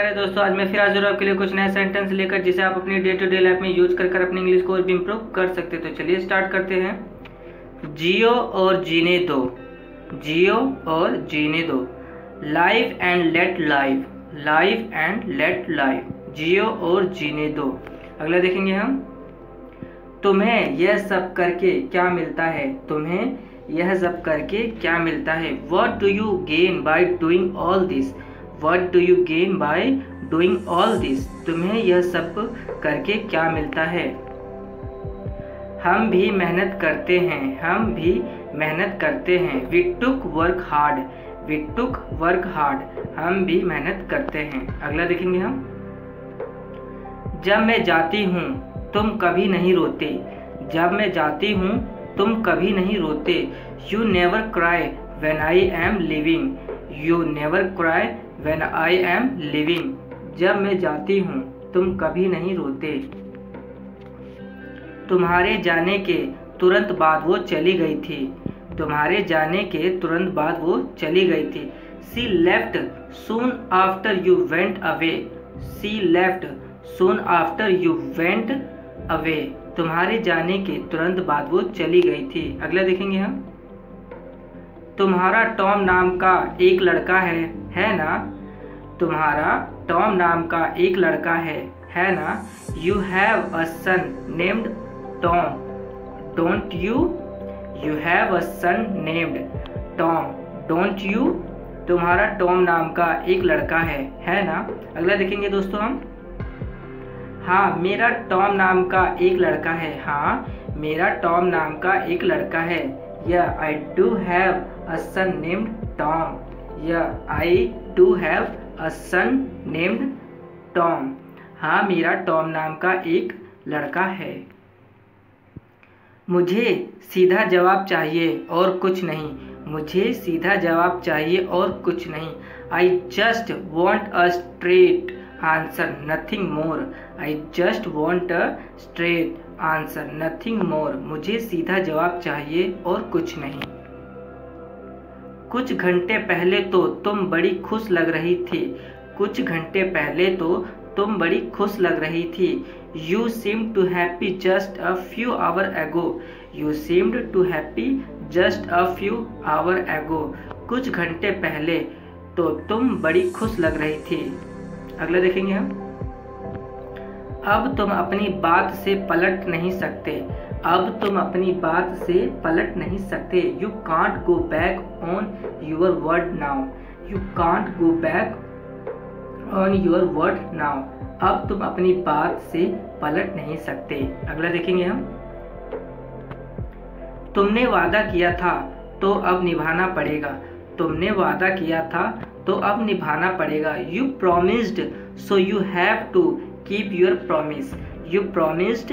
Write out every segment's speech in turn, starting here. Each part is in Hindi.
नमस्कार है दोस्तों। आज मैं फिर हाजिर हूं आपके लिए कुछ नया सेंटेंस लेकर जिसे आप अपनी डे टू डे लाइफ में यूज कर अपनी इंग्लिश को और भी इम्प्रूव कर सकते हैं। तो चलिए स्टार्ट करते हैं। जियो और जीने दो, जियो और जीने दो। Life and let life, life and let life, जियो और जीने दो। अगला देखेंगे हम। तुम्हें यह सब करके क्या मिलता है, तुम्हें यह सब करके क्या मिलता है। What do you gain by doing all this? What do you gain by doing all this? तुम्हें यह सब करके क्या मिलता है। हम भी मेहनत करते हैं, हम भी मेहनत करते हैं। We took work hard, we took work hard, हम भी मेहनत करते हैं। अगला देखेंगे हम। जब मैं जाती हूँ तुम कभी नहीं रोते, जब मैं जाती हूँ तुम कभी नहीं रोते। You never cry when I am leaving, you never cry when I am leaving, जब मैं जाती हूँ तुम कभी नहीं रोते। तुम्हारे जाने के तुरंत बाद वो चली गई थी, तुम्हारे जाने के तुरंत बाद वो चली गई थी। She left soon after you went away, she left soon after you went away, तुम्हारे जाने के तुरंत बाद वो चली गई थी। अगला देखेंगे हम। तुम्हारा टॉम नाम का एक लड़का है ना, तुम्हारा टॉम नाम का एक लड़का है ना। You have a son named Tom, don't you, you have a son named Tom, don't you, तुम्हारा टॉम नाम का एक लड़का है ना। अगला देखेंगे दोस्तों हम। हाँ मेरा टॉम नाम का एक लड़का है, हाँ मेरा टॉम नाम का एक लड़का है। Yeah, I do have a son named Tom. Yeah, I do have a son named Tom. हाँ मेरा टॉम नाम का एक लड़का है। मुझे सीधा जवाब चाहिए और कुछ नहीं, मुझे सीधा जवाब चाहिए और कुछ नहीं। I just want a straight answer, nothing more. I just want a straight answer, nothing more. मुझे सीधा जवाब चाहिए और कुछ नहीं। कुछ घंटे पहले तो तुम बड़ी खुश लग रही थी, कुछ घंटे पहले तो तुम बड़ी खुश लग रही थी। You seemed to happy just a few hours ago, you seemed to happy just a few hours ago, कुछ घंटे पहले तो तुम बड़ी खुश लग रही थी। अगला देखेंगे हम। अब तुम अपनी बात से पलट नहीं सकते, अब तुम अपनी बात से पलट नहीं सकते। You can't go back on your word now, you can't go back on your word now, अब तुम अपनी बात से पलट नहीं सकते। अगला देखेंगे हम। तुमने वादा किया था तो अब निभाना पड़ेगा, तुमने वादा किया था तो अब निभाना पड़ेगा। You promised so you have to keep your promise, you promised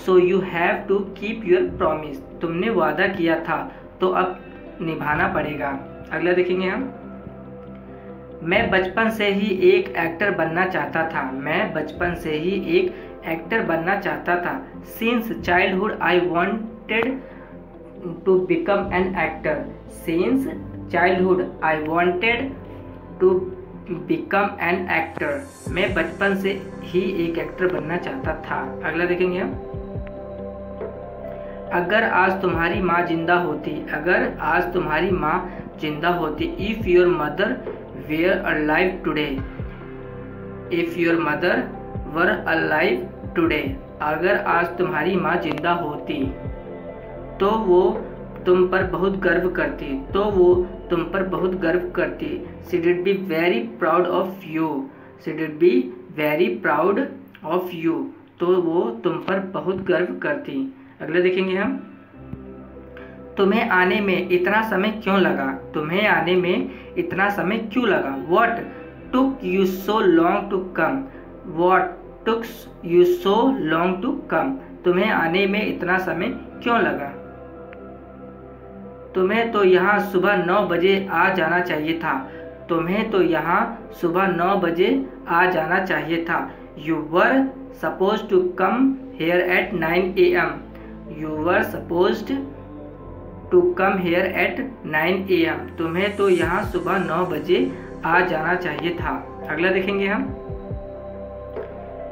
so you have to keep your promise, तुमने वादा किया था तो अब निभाना पड़ेगा। अगला देखेंगे हम। मैं बचपन से ही एक एक्टर बनना चाहता था, मैं बचपन से ही एक एक्टर बनना चाहता था। Since childhood I wanted to become an actor, since childhood I wanted to become an actor, मैं बचपन से ही एक एक्टर बनना चाहता था। अगला देखेंगे हम। अगर आज तुम्हारी माँ जिंदा होती, अगर आज तुम्हारी माँ जिंदा होती। If your mother were alive today, if your mother were alive today, अगर आज तुम्हारी माँ जिंदा होती तो वो तुम पर बहुत गर्व करती, तो वो तुम पर बहुत गर्व करती। She did be very proud of you, she did be very proud of you, तो वो तुम पर बहुत गर्व करती। अगला देखेंगे हम। तुम्हें आने में इतना समय क्यों लगा, तुम्हें आने में इतना समय क्यों लगा। What took you so long to come, what took you so long to come, तुम्हें आने में इतना समय क्यों लगा। तुम्हें तो यहाँ सुबह 9 बजे आ जाना चाहिए था, तुम्हें तो यहाँ सुबह 9 बजे आ जाना चाहिए था। You were supposed to come here at 9 AM, you were supposed to come here at 9 AM, तुम्हें तो यहाँ सुबह 9 बजे आ जाना चाहिए था। अगला देखेंगे हम।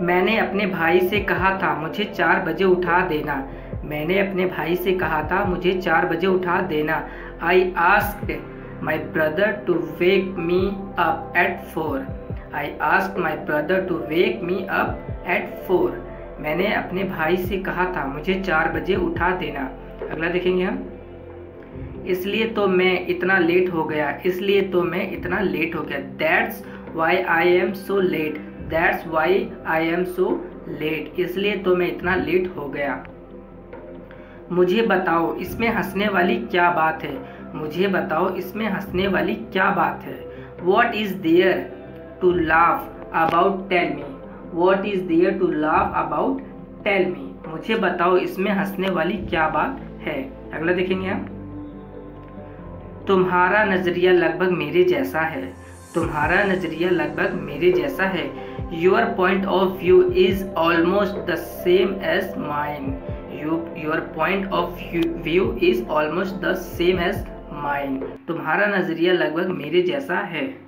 मैंने अपने भाई से कहा था मुझे 4 बजे उठा देना। मैंने अपने भाई से कहा था मुझे 4 बजे उठा देना। I asked my brother to wake me up at 4। I asked my brother to wake me up at 4। मैंने अपने भाई से कहा था मुझे 4 बजे उठा देना। अगला देखेंगे हम। इसलिए तो मैं इतना लेट हो गया। इसलिए तो मैं इतना लेट हो गया। That's why I am so let. That's why I am so let. इसलिए तो मैं इतना लेट हो गया। मुझे बताओ इसमें हंसने वाली क्या बात है। मुझे बताओ इसमें हंसने वाली क्या बात है। What is there to laugh about? Tell me. What is there to laugh about? Tell me. मुझे बताओ इसमें हंसने वाली क्या बात है। अगला देखेंगे हम। तुम्हारा नजरिया लगभग मेरे जैसा है। तुम्हारा नजरिया लगभग मेरे जैसा है। Your point of view is almost the same as mine. Your point of view is almost the same as mine. तुम्हारा नजरिया लगभग मेरे जैसा है।